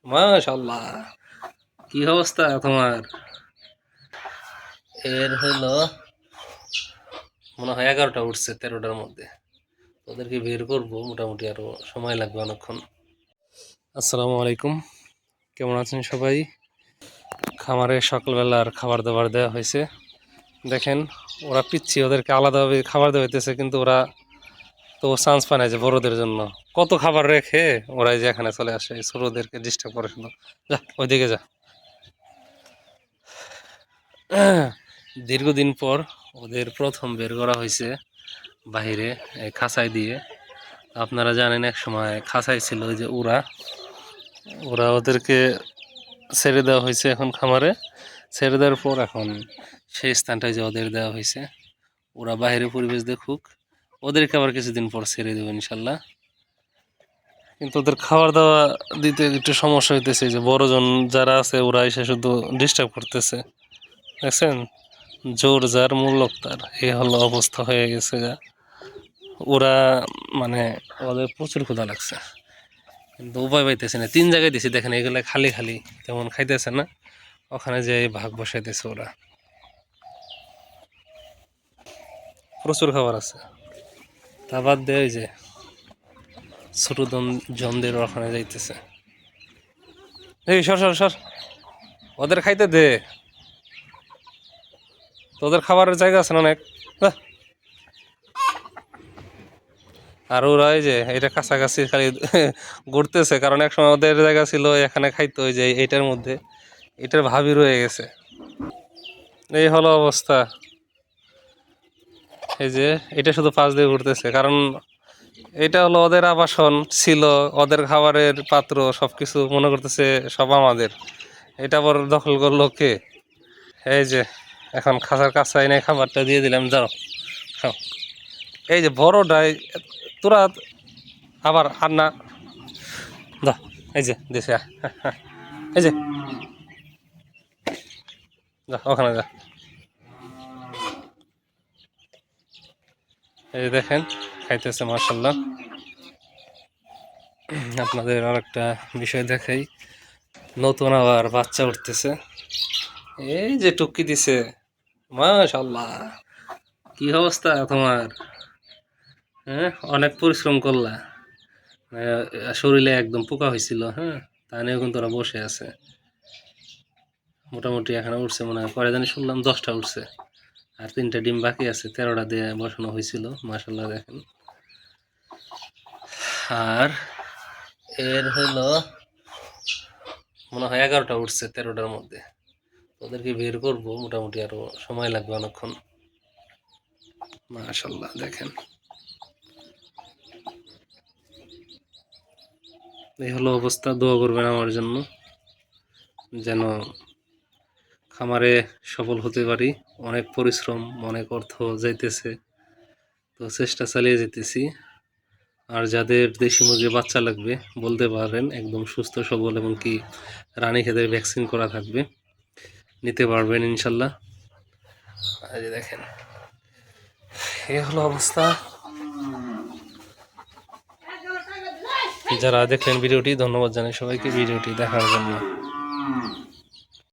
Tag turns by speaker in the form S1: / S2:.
S1: মাশাআল্লাহ, কি অবস্থা তোমার? এর হলো মনে হয় 11টা উঠছে 13টার মধ্যে। ওদেরকে বের করবো, মোটামুটি আরো সময় লাগবে অনেকক্ষণ। আসসালামু আলাইকুম, কেমন আছেন সবাই? খামারে সকালবেলার খাবার দাবার দেওয়া হয়েছে। দেখেন ওরা পিচ্ছি, ওদেরকে আলাদাভাবে খাবার দেওয়া হইতেছে, কিন্তু ওরা তো চান্স পায় না যে বড়দের জন্য কত খাবার রেখে ওরা যে এখানে চলে আসে ছোটদেরকে ডিস্টার্ব করে। শুধু যা ওইদিকে যা। দীর্ঘদিন পর ওদের প্রথম বের করা হয়েছে বাহিরে, খাঁচাই দিয়ে। আপনারা জানেন এক সময় খাঁচাই ছিল, ওই যে ওরা ওরা ওদেরকে ছেড়ে দেওয়া হয়েছে এখন খামারে। ছেড়ে দেওয়ার পর এখন সেই স্থানটায় যে ওদের দেওয়া হয়েছে, ওরা বাইরে পরিবেশ দেখুক, ওদেরকে আবার কিছুদিন পর ছেড়ে দেবো ইনশাল্লাহ। কিন্তু ওদের খাবার দাওয়া দিতে একটু সমস্যা হইতেছে, যে বড়জন যারা আছে ওরা এসে শুধু ডিস্টার্ব করতেছে। দেখছেন, জোর যার মূল্য তার, এ হলো অবস্থা হয়ে গেছে যা। ওরা মানে ওদের প্রচুর ক্ষুধা লাগছে, কিন্তু উপায় পাইতেছে না। 3 জায়গায় দিছি, দেখেন এগুলো খালি খালি, তেমন খাইতেছে না। ওখানে যে ভাগ বসাইতেছে ওরা, প্রচুর খাবার আছে। তা বাদ দেয় যে ছোট জমদের ওখানে যাইতেছে। এই সর সর সর, ওদের খাইতে দে, তোদের খাবারের জায়গা আছে না অনেক। আর ওরা এই যে এটা কাছাকাছি খালি ঘুরতেছে, কারণ একসময় ওদের জায়গা ছিল এখানে খাইতো, ওই যে এটার মধ্যে, এটার ভাবি রয়ে গেছে। এই হলো অবস্থা। এই যে এটা শুধু পাশ দিয়ে ঘুরতেছে, কারণ এটা হলো ওদের আবাসন ছিল, ওদের খাবারের পাত্র সবকিছু মনে করতেছে সব আমাদের। এটা বড় দখল করলো কে? এই যে এখন খাঁচার কাছে এনে খাবারটা দিয়ে দিলাম, যাও খাও। এই যে বড়টাই তোরা আবার আর না, যা। এই যে দেশে এই যে যা, ওখানে যা। এই যে দেখেন খাইতেছে মার্শাল্লাহ। আপনাদের আর একটা বিষয় দেখাই, নতুন আবার বাচ্চা উঠতেছে। এই যে টুকি দিছে, মাশাল্লাহ, কি অবস্থা তোমার? হ্যাঁ, অনেক পরিশ্রম করলা। শরীরে একদম পোকা হয়েছিল, হ্যাঁ, তা নিয়েও কিন্তু ওরা বসে আছে। মোটামুটি এখানে উঠছে মনে হয়, পরে জানি শুনলাম 10টা উঠছে, আর 3টা ডিম বাকি আছে, 13টা দিয়ে বসানো হয়েছিল। মাশাল্লাহ দেখেন। আর এর হলো মনে হয় 11টা উঠছে 13টার মধ্যে। ওদেরকে বের করবো, মোটামুটি আরো সময় লাগবে অনেকক্ষণ। মাশাল্লাহ দেখেন, এই হলো অবস্থা। দোয়া করবেন আমার জন্য যেন খামারে সফল হতে পারি। অনেক পরিশ্রম, অনেক অর্থ যাইতেছে, তো চেষ্টা চালিয়ে যেতেছি। আর যাদের দেশি মুরগির বাচ্চা লাগবে বলতে পারেন, একদম সুস্থ সবল এবং কি রানীক্ষেতের ভ্যাকসিন করা থাকবে, নিতে পারবেন ইনশাল্লাহ। এই যে দেখেন, এই হলো অবস্থা। যারা দেখলেন ভিডিওটি, ধন্যবাদ জানাই সবাইকে ভিডিওটি দেখার জন্য।